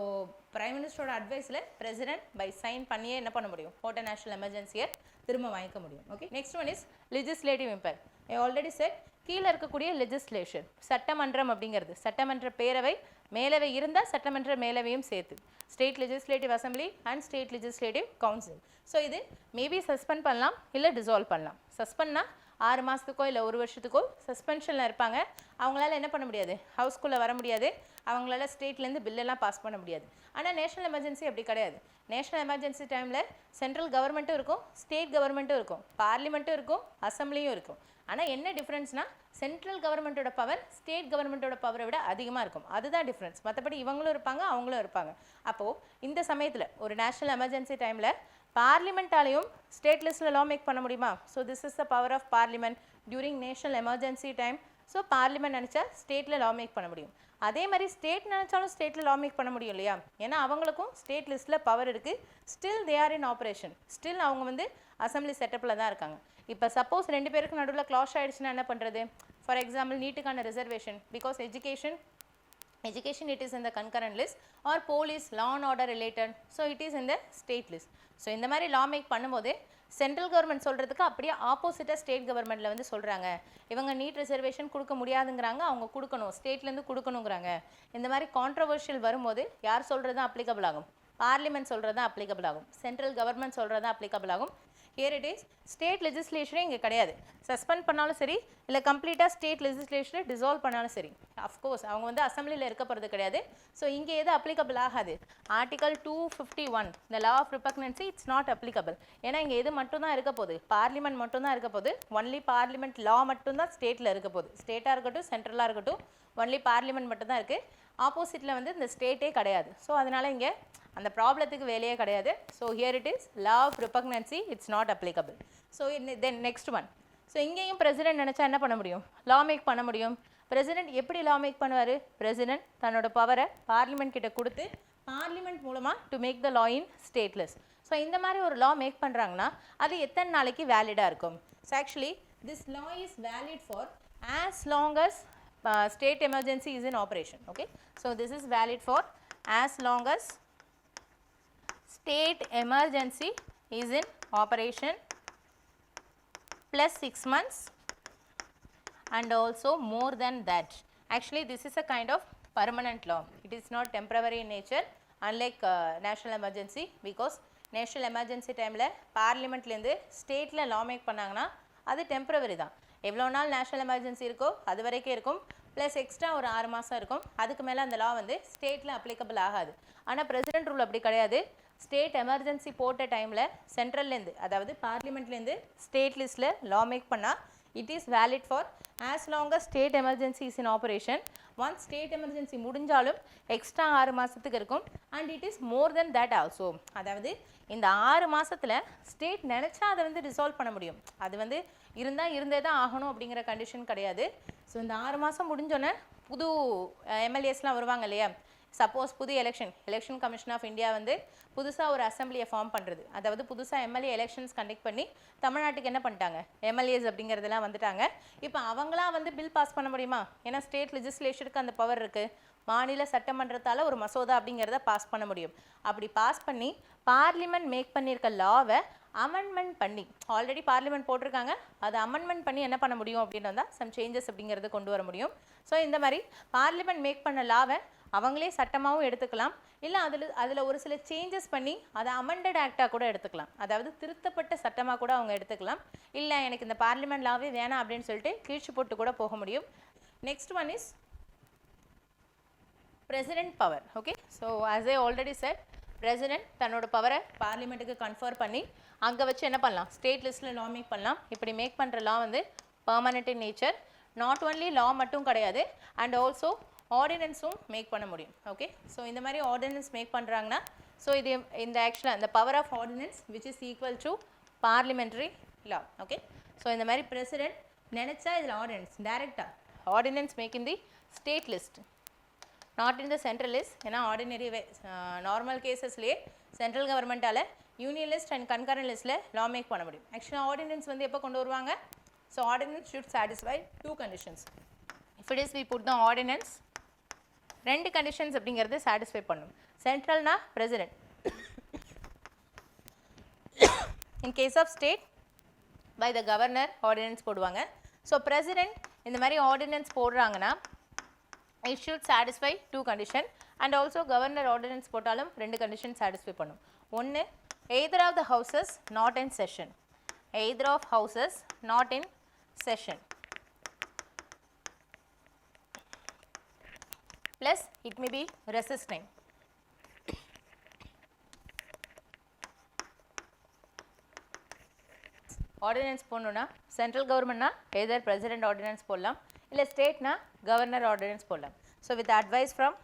பிரைம் மினிஸ்டரோட அட்வைஸில் பிரசிடென்ட் பை சைன் பண்ணியே என்ன பண்ண முடியும், போட்ட நேஷனல் எமர்ஜென்சியை திரும்ப வாங்கிக்க முடியும். Okay, next one is legislative impact. I already set கீழே இருக்கக்கூடிய லெஜிஸ்லேஷன், சட்டமன்றம் அப்படிங்கிறது சட்டமன்ற பேரவை மேலவை இருந்தால் சட்டமன்ற மேலவையும் சேர்த்து state legislative assembly and state legislative council. So இது மேபி சஸ்பெண்ட் பண்ணலாம் இல்லை டிசால்வ் பண்ணலாம். சஸ்பெண்ட்னா 6 மாதத்துக்கோ இல்லை 1 வருஷத்துக்கோ சஸ்பென்ஷனில் இருப்பாங்க. அவங்களால என்ன பண்ண முடியாது, ஹவுஸ்குள்ளே வர முடியாது, அவங்களால ஸ்டேட்லேருந்து பில்லெல்லாம் பாஸ் பண்ண முடியாது. ஆனால் நேஷனல் எமர்ஜென்சி அப்படி கிடையாது. நேஷனல் எமர்ஜென்சி டைமில் சென்ட்ரல் கவர்மெண்ட்டும் இருக்கும், ஸ்டேட் கவர்மெண்ட்டும் இருக்கும், பார்லிமெண்ட்டும் இருக்கும், அசம்பிளியும் இருக்கும். ஆனால் என்ன டிஃப்ரென்ஸ்னால் சென்ட்ரல் கவர்மெண்ட்டோட பவர் ஸ்டேட் கவர்மெண்ட்டோட பவரை விட அதிகமாக இருக்கும். அதுதான் டிஃப்ரென்ஸ். மற்றபடி இவங்களும் இருப்பாங்க, அவங்களும் இருப்பாங்க. அப்போது இந்த சமயத்தில் ஒரு நேஷனல் எமர்ஜென்சி டைமில் பார்லிமெண்ட்டாலையும் ஸ்டேட் லிஸ்ட்டில் லா மேக் பண்ண முடியுமா? So this is the power of parliament during national emergency time. So parliament நினச்சா ஸ்டேட்டில் லா மேக் பண்ண முடியும். அதே மாதிரி ஸ்டேட் நினச்சாலும் ஸ்டேட்டில் லா மேக் பண்ண முடியும் இல்லையா? ஏன்னா அவங்களுக்கும் ஸ்டேட் லிஸ்ட்டில் பவர் இருக்குது. Still they are in operation. Still அவங்க வந்து அசம்பிளி செட்டப்பில் தான் இருக்காங்க. இப்போ சப்போஸ் 2 பேருக்கு நடுவில் க்ளாஷ் ஆகிடுச்சுன்னா என்ன பண்ணுறது? ஃபார் எக்ஸாம்பிள் நீட்டுக்கான reservation, because education it is in the concurrent list, or police law and order related, so it is in the state list. So இந்த மாதிரி லா மேக் பண்ணும்போது சென்ட்ரல் கவர்மெண்ட் சொல்கிறதுக்கு அப்படியே ஆப்போசிட்டாக ஸ்டேட் கவர்மெண்ட்டில் வந்து சொல்கிறாங்க, இவங்க நீட் ரிசர்வேஷன் கொடுக்க முடியாதுங்கிறாங்க, அவங்க கொடுக்கணும், ஸ்டேட்லேருந்து கொடுக்கணுங்கிறாங்க. இந்த மாதிரி கான்ட்ரவர்ஷியல் வரும்போது யார் சொல்கிறது தான் அப்ளிகபிள் ஆகும்? பார்லிமெண்ட் சொல்கிறது தான் அப்ளிகபிள் ஆகும், சென்ட்ரல் கவர்மெண்ட் சொல்கிறது தான் அப்ளிகபிள் ஆகும். ஹியர் இட் இஸ் ஸ்டேட் லெஜிஸ்லேஷனே இங்கே கிடையாது. சஸ்பெண்ட் பண்ணாலும் சரி இல்லை கம்ப்ளீட்டாக ஸ்டேட் லெஜிஸ்லேஷனை டிசால்வ் பண்ணாலும் சரி, அஃப்கோர்ஸ் அவங்க வந்து அசம்பிளியில் இருக்க போகிறது கிடையாது. ஸோ இங்கே எது அப்ளிகபிள் ஆகாது? ஆர்டிகல் 251 இந்த law of repugnancy it's not applicable. ஏன்னா இங்கே எது மட்டும் தான் இருக்க போகுது, பார்லிமெண்ட் மட்டும் தான் இருக்க போகுது. ஒன்லி பார்லிமெண்ட் லா மட்டும் தான் ஸ்டேட்டில் இருக்க போகுது. ஸ்டேட்டாக இருக்கட்டும் சென்ட்ரலாக இருக்கட்டும், ஒன்லி பார்லிமெண்ட் மட்டும் தான் இருக்குது. ஆப்போசிட்டில் வந்து இந்த ஸ்டேட்டே கிடையாது. ஸோ அதனால் இங்கே அந்த ப்ராப்ளத்துக்கு வேலையே கிடையாது. So here it is law of repugnancy it's not applicable. So then next one. So இங்கேயும் பிரசிடென்ட் நினச்சா என்ன பண்ண முடியும், லா மேக் பண்ண முடியும். பிரசிடென்ட் எப்படி லா மேக் பண்ணுவார்? பிரசிடென்ட் தன்னோட பவரை பார்லிமெண்ட் கிட்ட கொடுத்து பார்லிமெண்ட் மூலமாக to make the law in states. So இந்த மாதிரி ஒரு லா மேக் பண்ணுறாங்கன்னா அது எத்தனை நாளைக்கு வேலிடாக இருக்கும்? So actually this law is valid for as long as state emergency is in operation. Okay, so this is valid for as long as state emergency is in operation plus 6 months and also more than that. Actually this is a kind of permanent law, it is not temporary in nature, unlike national emergency, because national emergency time la parliament la irundhu state la law make பண்ணாங்கனா அது temporary தான், எவ்வளோ நாள் national emergency இருக்கோ அது வரைக்கும் இருக்கும், ப்ளஸ் எக்ஸ்ட்ரா ஒரு 6 மாதம் இருக்கும், அதுக்கு மேலே அந்த லா வந்து ஸ்டேட்டில் அப்ளிகபிள் ஆகாது. ஆனால் பிரசிடென்ட் ரூல் அப்படி கிடையாது, ஸ்டேட் எமர்ஜென்சி போட்ட டைமில் சென்ட்ரல்லேருந்து அதாவது பார்லிமெண்ட்லேருந்து ஸ்டேட் லிஸ்ட்டில் லா மேக் பண்ணால் it is valid for as long as state emergency is in operation. Once state emergency முடிஞ்சாலும் எக்ஸ்ட்ரா 6 மாதத்துக்கு இருக்கும், and it is more than that also. அதாவது இந்த 6 மாதத்தில் ஸ்டேட் நினச்சா அதை வந்து ரிசால்வ் பண்ண முடியும், அது வந்து இருந்தால் இருந்தே தான் ஆகணும் அப்படிங்கிற கண்டிஷன் கிடையாது. ஸோ இந்த 6 மாதம் முடிஞ்சோன்னே புது எம்எல்ஏஸ்லாம் வருவாங்க இல்லையா, சப்போஸ் புது எலெக்ஷன் கமிஷன் ஆஃப் இந்தியா வந்து புதுசாக ஒரு அசம்பிளியை ஃபார்ம் பண்ணுறது, அதாவது புதுசாக எம்எல்ஏ எலெக்ஷன்ஸ் கண்டக்ட் பண்ணி தமிழ்நாட்டுக்கு என்ன பண்ணிட்டாங்க, எம்எல்ஏஸ் அப்படிங்கிறதெல்லாம் வந்துட்டாங்க. இப்போ அவங்களாம் வந்து பில் பாஸ் பண்ண முடியுமா, ஏன்னா ஸ்டேட் லெஜிஸ்லேச்சருக்கு அந்த பவர் இருக்குது, மாநில சட்டமன்றத்தால் ஒரு மசோதா அப்படிங்கிறத பாஸ் பண்ண முடியும். அப்படி பாஸ் பண்ணி பார்லிமெண்ட் மேக் பண்ணியிருக்க லாவை அமெண்ட்மெண்ட் பண்ணி, ஆல்ரெடி பார்லிமெண்ட் போட்டிருக்காங்க, அதை அமெண்ட்மெண்ட் பண்ணி என்ன பண்ண முடியும் அப்படின்னு வந்தால் சம் சேஞ்சஸ் அப்படிங்கிறது கொண்டு வர முடியும். ஸோ இந்த மாதிரி பார்லிமெண்ட் மேக் பண்ண லாவை அவங்களே சட்டமாகவும் எடுத்துக்கலாம், இல்லை அதில் ஒரு சில சேஞ்சஸ் பண்ணி அதை அமெண்டட் ஆக்டாக கூட எடுத்துக்கலாம், அதாவது திருத்தப்பட்ட சட்டமாக கூட அவங்க எடுத்துக்கலாம். இல்லை எனக்கு இந்த பார்லிமெண்ட் லாவே வேணாம் அப்படின்னு சொல்லிட்டு கீழ்ச்சி போட்டு கூட போக முடியும். Next one is president power. Okay, so as I already said, president தன்னோட பவரை பார்லிமெண்ட்டுக்கு கன்ஃபர் பண்ணி அங்கே வச்சு என்ன பண்ணலாம், ஸ்டேட் லிஸ்ட்டில் லா மேக் பண்ணலாம். இப்படி மேக் பண்ணுற லா வந்து permanent in nature, not only law மட்டும் கிடையாது, அண்ட் ஆல்சோ ஆர்டினன்ஸும் மேக் பண்ண முடியும். ஓகே, ஸோ இந்த மாதிரி ஆர்டினன்ஸ் மேக் பண்ணுறாங்கன்னா, ஸோ இது இந்த ஆக்சுவலாக இந்த power of ordinance which is equal to parliamentary law. Okay, so இந்த மாதிரி பிரசிடென்ட் நினச்சா இதில் ஆர்டினன்ஸ் டைரெக்டாக ordinance make in the state list, not in the central list. ஏன்னா ஆர்டினரி நார்மல் கேசஸ்லேயே சென்ட்ரல் கவர்மெண்ட்டால் யூனியன் லிஸ்ட் அண்ட் கன்கரண்ட் லிஸ்ட்டில் லா மேக் பண்ண முடியும். ஆக்சுவலாக ஆர்டினன்ஸ் வந்து எப்போ கொண்டு வருவாங்க, so ordinance should satisfy 2 conditions. If it is we put the ordinance, 2 conditions அப்படிங்கிறது சாட்டிஸ்ஃபை பண்ணும். சென்ட்ரல்னா president, in case of state by the governor ordinance போடுவாங்க. ஸோ பிரசிடென்ட் இந்த மாதிரி ஆர்டினன்ஸ் போடுறாங்கன்னா it should satisfy 2 conditions, and also governor ordinance போட்டாலும் 2 conditions satisfy பண்ணும். ஒன்று, either of the houses not in session, either of houses not in session, plus it may be recess time. ordinance போடணும்னா சென்ட்ரல் கவர்மெண்ட்னா either president ordinance போடலாம், இல்லை ஸ்டேட்னா கவர்னர் ஆர்டினன்ஸ் போடலாம். So with advice from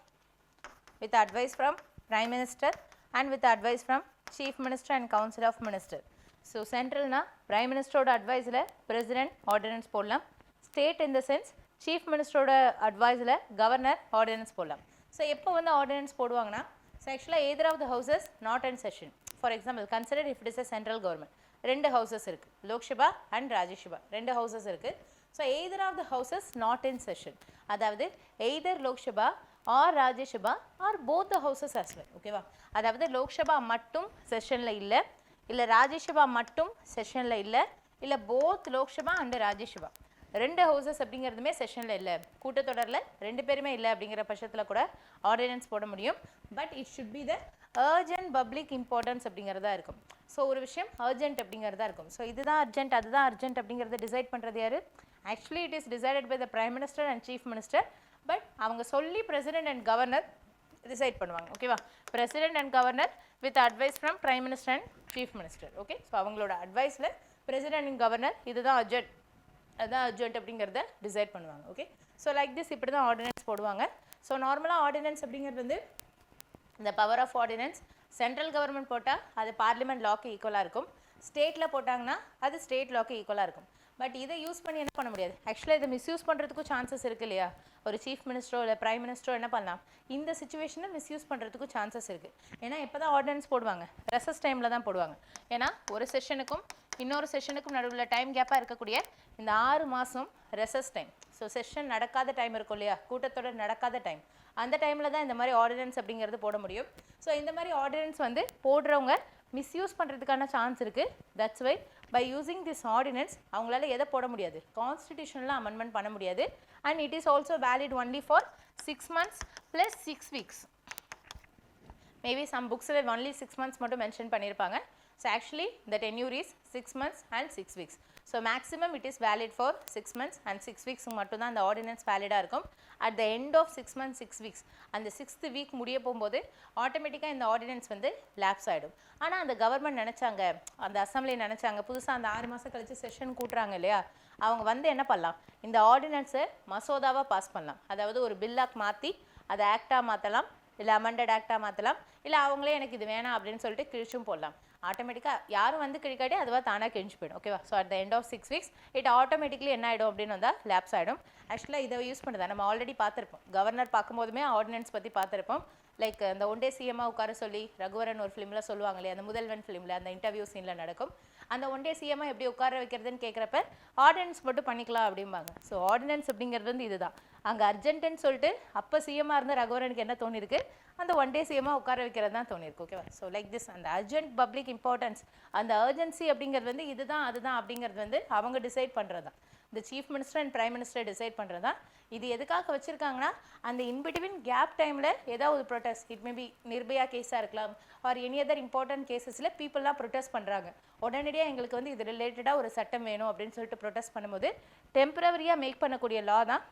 prime minister and with advice from chief minister and council of minister. So சென்ட்ரல்னா பிரைம் மினிஸ்டரோட அட்வைஸில் பிரசிடென்ட் ஆர்டினன்ஸ் போடலாம், state in the sense chief மினிஸ்டரோட அட்வைஸில் கவர்னர் ஆர்டினன்ஸ் போடலாம். ஸோ எப்போ வந்து ஆர்டினன்ஸ் போடுவாங்கன்னா, ஸோ ஆக்சுவலாக either of the houses not in session. For example consider if it is a central government, 2 houses இருக்குது, லோக்சபா அண்ட் ராஜ்யசபா 2 houses இருக்குது. So either of the houses not in session, அதாவது either Lok Sabha or Rajya Sabha or both the houses as well. ஓகேவா, அதாவது லோக்சபா மட்டும் செஷனில் இல்லை, இல்லை ராஜ்யசபா மட்டும் செஷனில் இல்லை, இல்லை both Lok Sabha and Rajya Sabha 2 houses அப்படிங்கிறதுமே செஷனில் இல்லை, கூட்டத்தொடரில் 2 பேருமே இல்லை அப்படிங்கிற பட்சத்தில் கூட ஆர்டினன்ஸ் போட முடியும். But it should be the urgent public importance அப்படிங்கிறதா இருக்கும். ஸோ ஒரு விஷயம் அர்ஜென்ட் அப்படிங்கிறதா இருக்கும். ஸோ இதுதான் அர்ஜென்ட் அதுதான் அர்ஜென்ட் அப்படிங்கிறத டிசைட் பண்ணுறது யார், actually it is decided by the prime minister and chief minister, but அவங்க சொல்லி பிரசிடென்ட் அண்ட் கவர்னர் டிசைட் பண்ணுவாங்க. ஓகேவா, president and governor with advice from prime minister and chief minister. Okay, so அவங்களோட அட்வைஸில் பிரசிடென்ட் அண்ட் கவர்னர் இதுதான் அர்ஜென்ட் அதுதான் அர்ஜென்ட் அப்படிங்கிறத டிசைட் பண்ணுவாங்க. ஓகே, ஸோ லைக் திஸ் இப்படி தான் ஆர்டினன்ஸ் போடுவாங்க. ஸோ நார்மலாக ஆர்டினன்ஸ் அப்படிங்கிறது வந்து இந்த power of ordinance central government போட்டால் அது பார்லிமெண்ட் லாக்கு ஈக்குவலாக இருக்கும், ஸ்டேட்டில் போட்டாங்கன்னா அது ஸ்டேட் லாக்கு ஈக்குவலாக இருக்கும். பட் இதை யூஸ் பண்ணி என்ன பண்ண முடியாது, ஆக்சுவலாக இதை மிஸ்யூஸ் பண்ணுறதுக்கும் சான்சஸ் இருக்குது இல்லையா, ஒரு சீஃப் மினிஸ்டரோ இல்லை பிரைம் மினிஸ்டரோ என்ன பண்ணலாம், இந்த சிச்சுவேஷனை மிஸ்யூஸ் பண்ணுறதுக்கும் சான்சஸ் இருக்குது. ஏன்னா எப்போ தான் ஆர்டினன்ஸ் போடுவாங்க, ரெசஸ் டைமில் தான் போடுவாங்க. ஏன்னா ஒரு செஷனுக்கும் இன்னொரு செஷனுக்கும் நடுவில் டைம் கேப்பாக இருக்கக்கூடிய இந்த 6 மாதம் rescues time. So so session நடக்காத டைம் இருக்கும் இல்லையா, கூட்டத்தொடர் நடக்காத டைம், அந்த டைமில் தான் இந்த மாதிரி ஆர்டினன்ஸ் அப்படிங்கிறது போட முடியும். ஸோ இந்த மாதிரி ஆர்டினன்ஸ் வந்து போடுறவங்க மிஸ்யூஸ் பண்ணுறதுக்கான சான்ஸ் இருக்குது. That's why by using this ordinance அவங்களால எதை போட முடியாது, கான்ஸ்டிடியூஷனில் அமெண்ட்மெண்ட் பண்ண முடியாது. And it is also valid only for 6 months plus 6 weeks. Maybe some புக்ஸில் ஒன்லி 6 months மட்டும் மென்ஷன் பண்ணியிருப்பாங்க. So actually the tenure is 6 months and 6 weeks. So maximum it is valid for 6 months and 6 weeks மட்டும்தான் அந்த ஆர்டினன்ஸ் வேலிடாக இருக்கும். At the end of 6 months 6 weeks அந்த 6th week முடிய போகும்போது ஆட்டோமேட்டிக்காக இந்த ஆர்டினன்ஸ் வந்து லேப்ஸ் ஆகிடும். ஆனால் அந்த கவர்மெண்ட் நினச்சாங்க, அந்த அசம்பிளி நினச்சாங்க, புதுசாக அந்த 6 மாதம் கழிச்சு செஷன் கூட்டுறாங்க இல்லையா, அவங்க வந்து என்ன பண்ணலாம், இந்த ஆர்டினன்ஸை மசோதாவாக பாஸ் பண்ணலாம். அதாவது ஒரு பில்லாக மாற்றி அதை ஆக்டாக மாற்றலாம், இல்லை அமெண்டட் ஆக்டாக மாற்றலாம், இல்லை அவங்களே எனக்கு இது வேணாம் அப்படின்னு சொல்லிட்டு கிழிச்சும் போடலாம். ஆட்டோமேட்டிக்காக யாரும் வந்து கிழிக்காட்டி அதுவாக தானாக கிழிஞ்சு போயிடும். ஓகேவா? So at the end of 6 weeks it automatically என்ன ஆகிடும் அப்படின்னு வந்தால் லேப்ஸ் ஆகிடும். ஆக்சுவலாக இதை யூஸ் பண்ணுறதா நம்ம ஆல்ரெடி பார்த்துருப்போம். கவர்னர் பார்க்கும்போதுமே ஆர்டினன்ஸ் பற்றி பார்த்துருப்போம். லைக் அந்த ஒன் டே சிஎம்மாக உட்கார சொல்லி ரகுவரன் ஒரு ஃபிலிமில் சொல்லுவாங்க இல்லையா, அந்த முதல்வன் ஃபிலிமில் அந்த இன்டர்வியூ சீனில் நடக்கும். அந்த ஒன் டே சிஎம்மாக எப்படி உட்கார வைக்கிறதுன்னு கேட்குறப்ப ஆர்டினன்ஸ் மட்டும் பண்ணிக்கலாம் அப்படிம்பாங்க. ஸோ ஆர்டினன்ஸ் அப்படிங்கிறது வந்து இதுதான். அங்கே அர்ஜென்ட்டுன்னு சொல்லிட்டு அப்போ சிஎம்மாக இருந்த ரகுவரனுக்கு என்ன தோணிருக்கு, அந்த ஒன் டே சிஎம்மாக உட்கார வைக்கிறது தான் தோணிருக்கு. ஓகேவா? ஸோ லைக் திஸ் அந்த அர்ஜென்ட் பப்ளிக் இம்பார்ட்டன்ஸ், அந்த அர்ஜென்சி அப்படிங்கிறது வந்து இதுதான் அதுதான் அப்படிங்கிறது வந்து அவங்க டிசைட் பண்ணுறது தான். இந்த chief minister and prime minister decide பண்ணுறது தான். இது எதுக்காக வச்சுருக்காங்கன்னா, அந்த இன்பிட்வீன் கேப் டைமில் ஏதாவது ஒரு protest, it may be Nirbhaya கேஸாக இருக்கலாம் ஆர் எனி அதர் இம்பார்ட்டன்ட் கேசஸில் பீப்புளெலாம் ப்ரொட்டஸ்ட் பண்ணுறாங்க. உடனடியாக எங்களுக்கு வந்து இது ரிலேட்டடாக ஒரு சட்டம் வேணும் அப்படின்னு சொல்லிட்டு ப்ரொட்டஸ்ட் பண்ணும்போது டெம்பரவரியாக மேக் பண்ணக்கூடிய லா தான்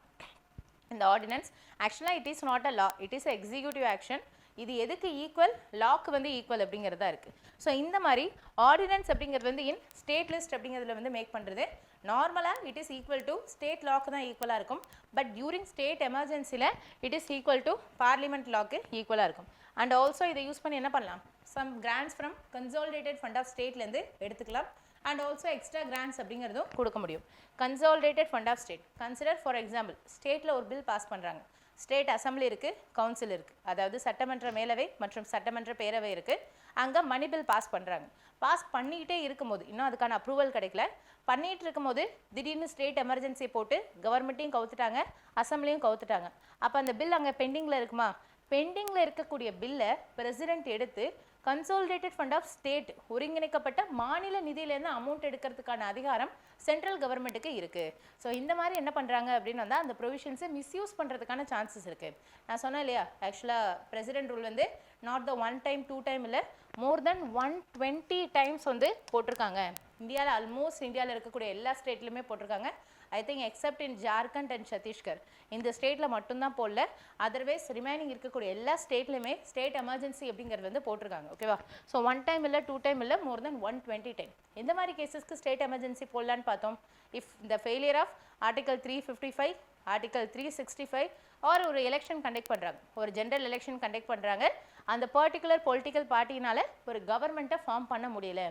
இந்த ஆர்டினன்ஸ். ஆக்சுவலாக it is not a law, it is executive action. இது எதுக்கு ஈக்குவல், லாக்கு வந்து ஈக்குவல் அப்படிங்கிறதா இருக்குது. ஸோ இந்த மாதிரி ஆர்டினன்ஸ் அப்படிங்கிறது வந்து இன் ஸ்டேட் லிஸ்ட் அப்படிங்கிறதுல வந்து மேக் பண்ணுறது நார்மலாக it is equal to state லாக்கு தான் ஈக்குவலாக இருக்கும். பட் டியூரிங் ஸ்டேட் எமர்ஜென்சியில் it is equal to parliament லாக்கு ஈக்குவலாக இருக்கும். அண்ட் ஆல்சோ இதை யூஸ் பண்ணி என்ன பண்ணலாம், some grants from consolidated fund of ஸ்டேட்லேருந்து எடுத்துக்கலாம். அண்ட் ஆல்சோ எக்ஸ்ட்ரா கிராண்ட்ஸ் அப்படிங்கிறதும் கொடுக்க முடியும். Consolidated fund of state consider for example, ஸ்டேட்டில் ஒரு பில் பாஸ் பண்ணுறாங்க, ஸ்டேட் அசம்பிளி இருக்குது, கவுன்சில் இருக்குது, அதாவது சட்டமன்ற மேலவை மற்றும் சட்டமன்ற பேரவை இருக்குது. அங்கே மணி பில் பாஸ் பண்ணுறாங்க. பாஸ் பண்ணிக்கிட்டே இருக்கும்போது, இன்னும் அதுக்கான அப்ரூவல் கிடைக்கல, பண்ணிகிட்டு இருக்கும்போது திடீர்னு ஸ்டேட் எமர்ஜென்சி போட்டு கவர்மெண்ட்டையும் கவுத்துட்டாங்க, அசம்பிளியும் கவுத்துட்டாங்க. அப்போ அந்த பில் அங்கே பெண்டிங்கில் இருக்குமா, பெண்டிங்கில் இருக்கக்கூடிய பில்லை பிரசிடென்ட் எடுத்து கன்சாலிடேட்டட் ஃபண்ட் ஆஃப் ஸ்டேட், ஒருங்கிணைக்கப்பட்ட மாநில நிதியிலேருந்து அமௌண்ட் எடுக்கிறதுக்கான அதிகாரம் சென்ட்ரல் கவர்மெண்ட்டுக்கு இருக்குது. ஸோ இந்த மாதிரி என்ன பண்ணுறாங்க அப்படின்னு வந்தால் அந்த ப்ரொவிஷன்ஸை மிஸ்யூஸ் பண்ணுறதுக்கான சான்சஸ் இருக்குது. நான் சொன்னேன் இல்லையா, ஆக்சுவலாக பிரசிடென்ட் ரூல் வந்து நாட் த 1 time 2 time இல்லை, மோர் தென் 120 times வந்து போட்டிருக்காங்க. இந்தியாவில் ஆல்மோஸ்ட் இந்தியாவில் இருக்கக்கூடிய எல்லா ஸ்டேட்லையுமே போட்டிருக்காங்க. I think accept in Jharkhand and Chhattisgarh, இந்த ஸ்டேட்டில் மட்டும்தான் போடல. அதர்வைஸ் ரிமைனிங் இருக்கக்கூடிய எல்லா ஸ்டேட்லையுமே ஸ்டேட் எமர்ஜென்சி அப்படிங்கிறது வந்து போட்டிருக்காங்க. ஓகேவா? ஸோ 1 time இல்லை 2 time இல்லை, மோர் தென் 120 time. எந்த மாதிரி கேசஸ்க்கு ஸ்டேட் எமர்ஜென்சி போடலான்னு பார்த்தோம். If the failure of article 355, article 365 or ஒரு எலெக்ஷன் கண்டக்ட் பண்ணுறாங்க, ஒரு ஜென்ரல் எலெக்ஷன் கண்டக்ட் பண்ணுறாங்க, அந்த பர்டிகுலர் பொலிட்டிக்கல் பார்ட்டினால் ஒரு கவர்மெண்ட்டை ஃபார்ம் பண்ண முடியல.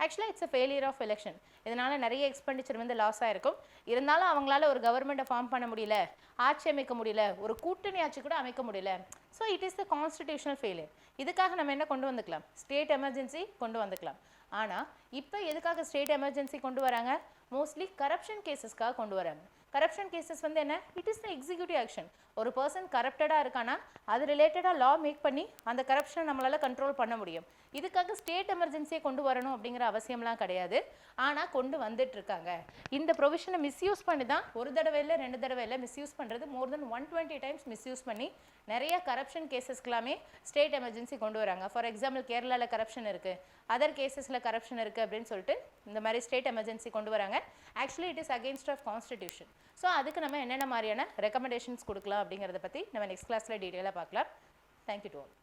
ஆக்சுவலாக it's a failure of election. இதனால் நிறைய எக்ஸ்பெண்டிச்சர் வந்து லாஸ் ஆகிருக்கும். இருந்தாலும் அவங்களால ஒரு கவர்மெண்ட்டை ஃபார்ம் பண்ண முடியல, ஆட்சி அமைக்க முடியல, ஒரு கூட்டணி ஆட்சி கூட அமைக்க முடியல. So it is the constitutional failure. இதுக்காக நம்ம என்ன கொண்டு வந்துக்கலாம், ஸ்டேட் எமர்ஜென்சி கொண்டு வந்துக்கலாம். ஆனால் இப்போ எதுக்காக ஸ்டேட் எமர்ஜென்சி கொண்டு வராங்க, மோஸ்ட்லி கரப்ஷன் கேசஸ்க்காக கொண்டு வராங்க. கரப்ஷன் கேசஸ் வந்து என்ன, it is the executive action. ஒரு பர்சன் கரப்டடாக இருக்கானா அது ரிலேட்டடாக லா மேக் பண்ணி அந்த கரப்ஷனை நம்மளால் கண்ட்ரோல் பண்ண முடியும். இதுக்காக ஸ்டேட் எமர்ஜென்சியை கொண்டு வரணும் அப்படிங்கிற அவசியம்லாம் கிடையாது. ஆனால் கொண்டு வந்துட்டு இருக்காங்க. இந்த ப்ரொவிஷனை மிஸ்யூஸ் பண்ணி தான், ஒரு தடவை இல்லை 2 தடவை இல்லை, மிஸ்யூஸ் பண்ணுறது மோர் தென் 120 times மிஸ்யூஸ் பண்ணி நிறைய கரப்ஷன் கேசஸ்க்கெல்லாமே ஸ்டேட் எமர்ஜென்சி கொண்டு வராங்க. ஃபார் எக்ஸாம்பிள் கேரளாவில் கரப்ஷன் இருக்குது, அதர் கேசஸில் கரப்ஷன் இருக்குது அப்படின்னு சொல்லிட்டு இந்த மாதிரி ஸ்டேட் எமர்ஜென்சி கொண்டு வராங்க. Actually it is against of constitution. So அதுக்கு நம்ம என்னென்ன மாதிரியான ரெக்கமெண்டேஷன்ஸ் கொடுக்கலாம் அப்படிங்கிறத பற்றி நம்ம நெக்ஸ்ட் கிளாஸில் டீட்டெயிலாக பார்க்கலாம். Thank you to all.